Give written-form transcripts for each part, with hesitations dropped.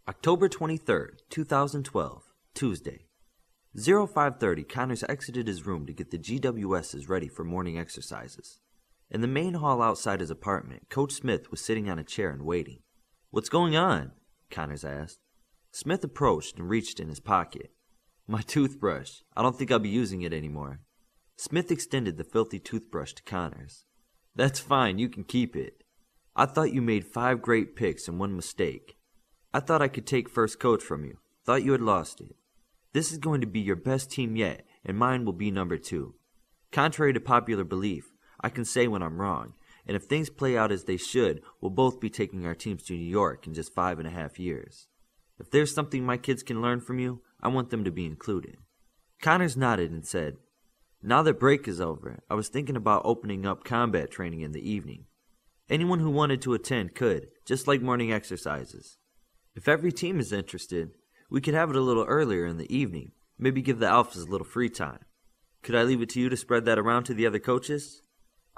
October 23rd, 2012, Tuesday. 0530, Connors exited his room to get the GWSs ready for morning exercises. In the main hall outside his apartment, Coach Smith was sitting on a chair and waiting. "What's going on?" Connors asked. Smith approached and reached in his pocket. "My toothbrush. I don't think I'll be using it anymore." Smith extended the filthy toothbrush to Connors. "That's fine, you can keep it. I thought you made 5 great picks and 1 mistake. I thought I could take first coach from you. Thought you had lost it. This is going to be your best team yet, and mine will be number 2. Contrary to popular belief, I can say when I'm wrong, and if things play out as they should, we'll both be taking our teams to New York in just 5.5 years. If there's something my kids can learn from you, I want them to be included." Connors nodded and said, "Now that break is over, I was thinking about opening up combat training in the evening. Anyone who wanted to attend could, just like morning exercises. If every team is interested, we could have it a little earlier in the evening, maybe give the alphas a little free time. Could I leave it to you to spread that around to the other coaches?"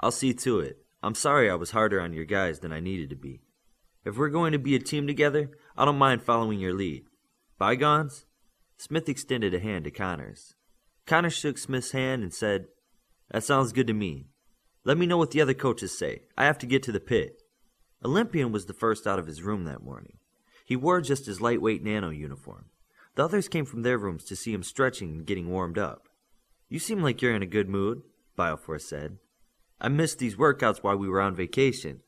"I'll see to it. I'm sorry I was harder on your guys than I needed to be. If we're going to be a team together, I don't mind following your lead. Bygones?" Smith extended a hand to Connors. Connors shook Smith's hand and said, "That sounds good to me. Let me know what the other coaches say. I have to get to the pit." Olympian was the first out of his room that morning. He wore just his lightweight nano uniform. The others came from their rooms to see him stretching and getting warmed up. "You seem like you're in a good mood," Bioforce said. "I missed these workouts while we were on vacation.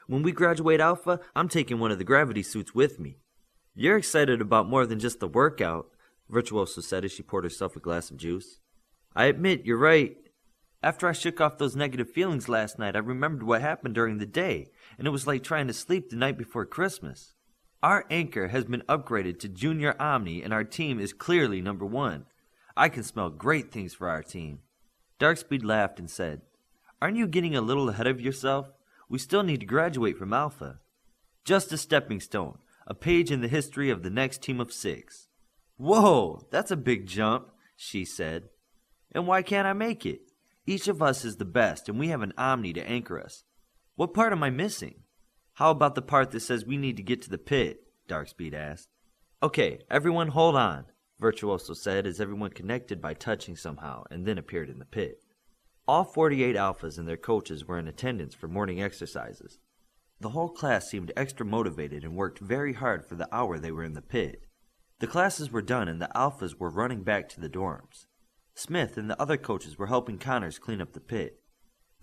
When we graduate Alpha, I'm taking one of the gravity suits with me." "You're excited about more than just the workout," Virtuoso said as she poured herself a glass of juice. "I admit, you're right. After I shook off those negative feelings last night, I remembered what happened during the day, and it was like trying to sleep the night before Christmas. Our anchor has been upgraded to Junior Omni, and our team is clearly number 1. I can smell great things for our team." Darkspeed laughed and said, "Aren't you getting a little ahead of yourself? We still need to graduate from Alpha. Just a stepping stone, a page in the history of the next team of 6. "Whoa, that's a big jump," she said. "And why can't I make it? Each of us is the best, and we have an Omni to anchor us. What part am I missing?" "How about the part that says we need to get to the pit?" Darkspeed asked. "Okay, everyone hold on," Virtuoso said as everyone connected by touching somehow and then appeared in the pit. All 48 alphas and their coaches were in attendance for morning exercises. The whole class seemed extra motivated and worked very hard for the hour they were in the pit. The classes were done and the alphas were running back to the dorms. Smith and the other coaches were helping Connors clean up the pit.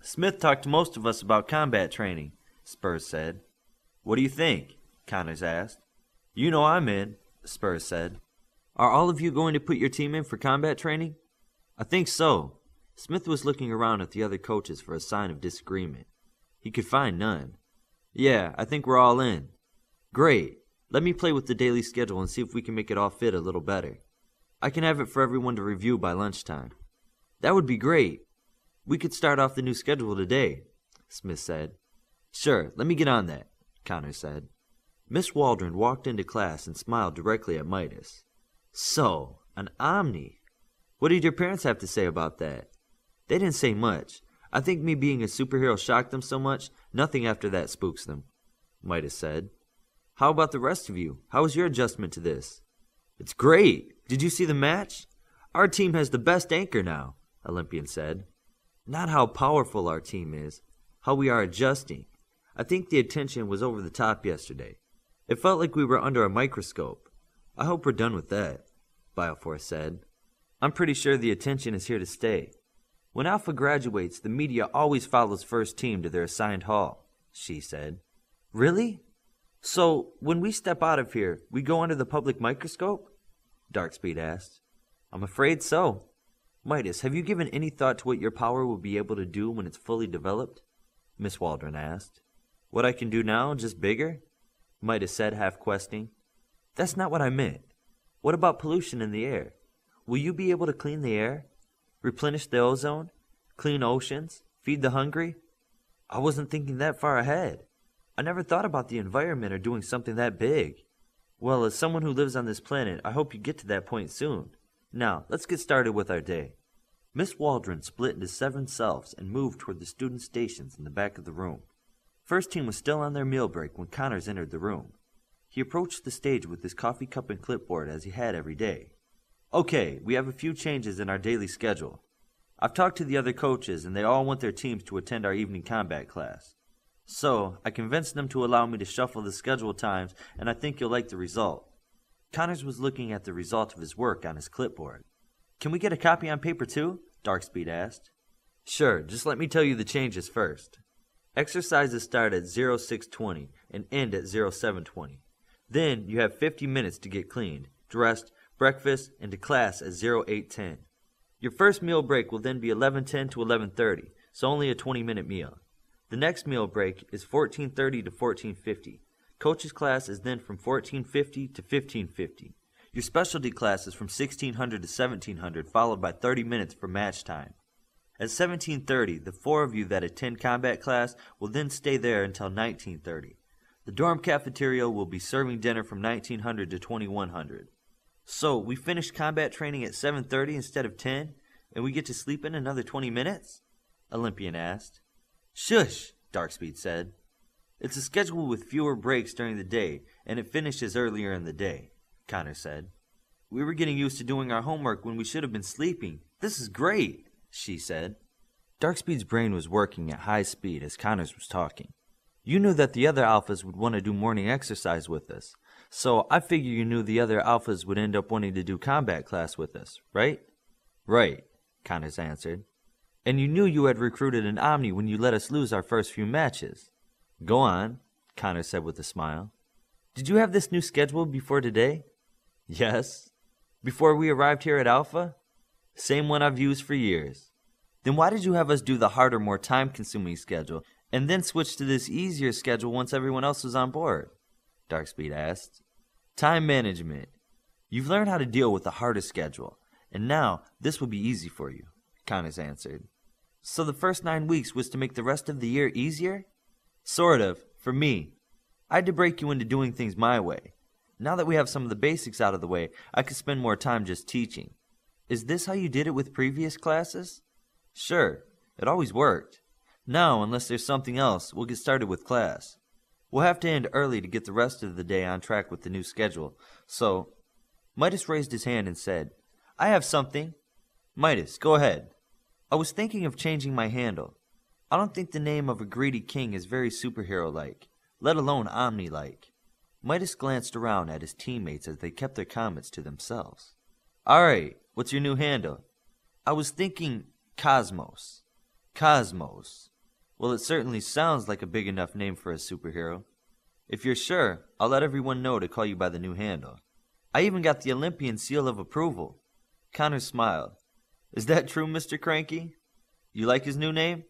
"Smith talked to most of us about combat training," Spurs said. "What do you think?" Connors asked. "You know I'm in," Spurs said. "Are all of you going to put your team in for combat training?" "I think so." Smith was looking around at the other coaches for a sign of disagreement. He could find none. "Yeah, I think we're all in." "Great. Let me play with the daily schedule and see if we can make it all fit a little better. I can have it for everyone to review by lunchtime." "That would be great. We could start off the new schedule today," Smith said. "Sure, let me get on that," Connors said. Miss Waldron walked into class and smiled directly at Midas. "So, an Omni. What did your parents have to say about that?" "They didn't say much. I think me being a superhero shocked them so much, nothing after that spooks them," Midas said. "How about the rest of you? How was your adjustment to this?" "It's great. Did you see the match? Our team has the best anchor now," Olympian said. "Not how powerful our team is, how we are adjusting. I think the attention was over the top yesterday. It felt like we were under a microscope. I hope we're done with that," Bioforce said. "I'm pretty sure the attention is here to stay. When Alpha graduates, the media always follows first team to their assigned hall," she said. "Really? So, when we step out of here, we go under the public microscope?" Darkspeed asked. "I'm afraid so. Midas, have you given any thought to what your power will be able to do when it's fully developed?" Miss Waldron asked. "What I can do now, just bigger?" Midas said, half questing. "That's not what I meant. What about pollution in the air? Will you be able to clean the air? Replenish the ozone? Clean oceans? Feed the hungry?" "I wasn't thinking that far ahead. I never thought about the environment or doing something that big." "Well, as someone who lives on this planet, I hope you get to that point soon. Now, let's get started with our day." Miss Waldron split into 7 selves and moved toward the student stations in the back of the room. First team was still on their meal break when Connors entered the room. He approached the stage with his coffee cup and clipboard as he had every day. Okay, we have a few changes in our daily schedule. I've talked to the other coaches and they all want their teams to attend our evening combat class. So, I convinced them to allow me to shuffle the schedule times and I think you'll like the result. Connors was looking at the result of his work on his clipboard. Can we get a copy on paper too? Darkspeed asked. Sure, just let me tell you the changes first. Exercises start at 06:20 and end at 07:20. Then you have 50 minutes to get cleaned, dressed, breakfast, and to class at 08:10. Your first meal break will then be 11:10 to 11:30, so only a 20-minute meal. The next meal break is 14:30 to 14:50. Coach's class is then from 14:50 to 15:50. Your specialty class is from 1600 to 1700, followed by 30 minutes for match time. At 17:30, the 4 of you that attend combat class will then stay there until 19:30. The dorm cafeteria will be serving dinner from 1900 to 2100. So, we finish combat training at 7:30 instead of 10, and we get to sleep in another 20 minutes? Olympian asked. Shush, Darkspeed said. It's a schedule with fewer breaks during the day, and it finishes earlier in the day, Connor said. We were getting used to doing our homework when we should have been sleeping. This is great, she said. Darkspeed's brain was working at high speed as Connors was talking. You knew that the other alphas would want to do morning exercise with us, so I figure you knew the other alphas would end up wanting to do combat class with us, right? Right, Connors answered. And you knew you had recruited an Omni when you let us lose our first few matches. Go on, Connor said with a smile. Did you have this new schedule before today? Yes. Before we arrived here at Alpha? Same one I've used for years. Then why did you have us do the harder, more time-consuming schedule, and then switch to this easier schedule once everyone else was on board? Darkspeed asked. Time management. You've learned how to deal with the harder schedule, and now this will be easy for you, Connors answered. So the first 9 weeks was to make the rest of the year easier? Sort of, for me. I had to break you into doing things my way. Now that we have some of the basics out of the way, I could spend more time just teaching. Is this how you did it with previous classes? Sure, it always worked. Now, unless there's something else, we'll get started with class. We'll have to end early to get the rest of the day on track with the new schedule, so... Midas raised his hand and said, I have something. Midas, go ahead. I was thinking of changing my handle. I don't think the name of a greedy king is very superhero-like, let alone Omni-like. Midas glanced around at his teammates as they kept their comments to themselves. Alright, what's your new handle? I was thinking Cosmos. Cosmos. Well, it certainly sounds like a big enough name for a superhero. If you're sure, I'll let everyone know to call you by the new handle. I even got the Olympian seal of approval. Connor smiled. Is that true, Mr. Cranky? You like his new name?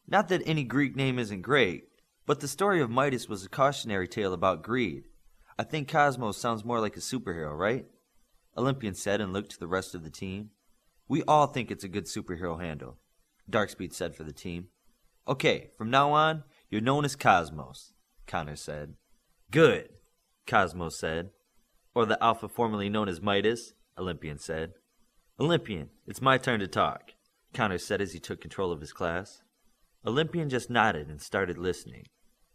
Not that any Greek name isn't great, but the story of Midas was a cautionary tale about greed. I think Cosmos sounds more like a superhero, right? Olympian said and looked to the rest of the team. We all think it's a good superhero handle, Darkspeed said for the team. Okay, from now on, you're known as Cosmos, Connor said. Good, Cosmos said. Or the alpha formerly known as Midas, Olympian said. Olympian, it's my turn to talk, Connor said as he took control of his class. Olympian just nodded and started listening.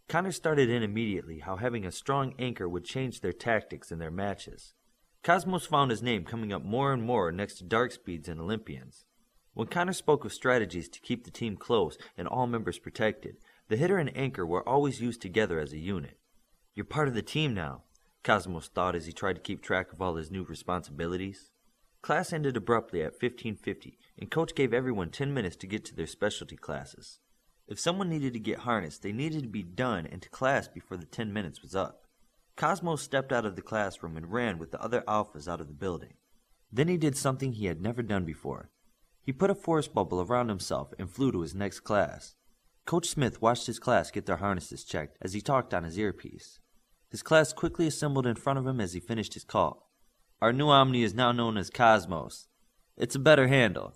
Connor started in immediately how having a strong anchor would change their tactics in their matches. Cosmos found his name coming up more and more next to Darkspeed's and Olympian's. When Connor spoke of strategies to keep the team close and all members protected, the hitter and anchor were always used together as a unit. You're part of the team now, Cosmos thought as he tried to keep track of all his new responsibilities. Class ended abruptly at 15:50, and Coach gave everyone 10 minutes to get to their specialty classes. If someone needed to get harnessed, they needed to be done and to class before the 10 minutes was up. Cosmos stepped out of the classroom and ran with the other alphas out of the building. Then he did something he had never done before. He put a force bubble around himself and flew to his next class. Coach Smith watched his class get their harnesses checked as he talked on his earpiece. His class quickly assembled in front of him as he finished his call. Our new Omni is now known as Cosmos. It's a better handle.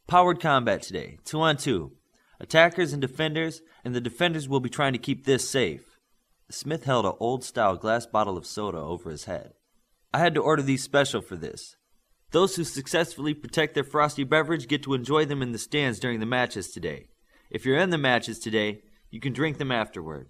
Powered combat today, 2-on-2. Attackers and the defenders will be trying to keep this safe. Smith held an old-style glass bottle of soda over his head. I had to order these special for this. Those who successfully protect their frosty beverage get to enjoy them in the stands during the matches today. If you're in the matches today, you can drink them afterward.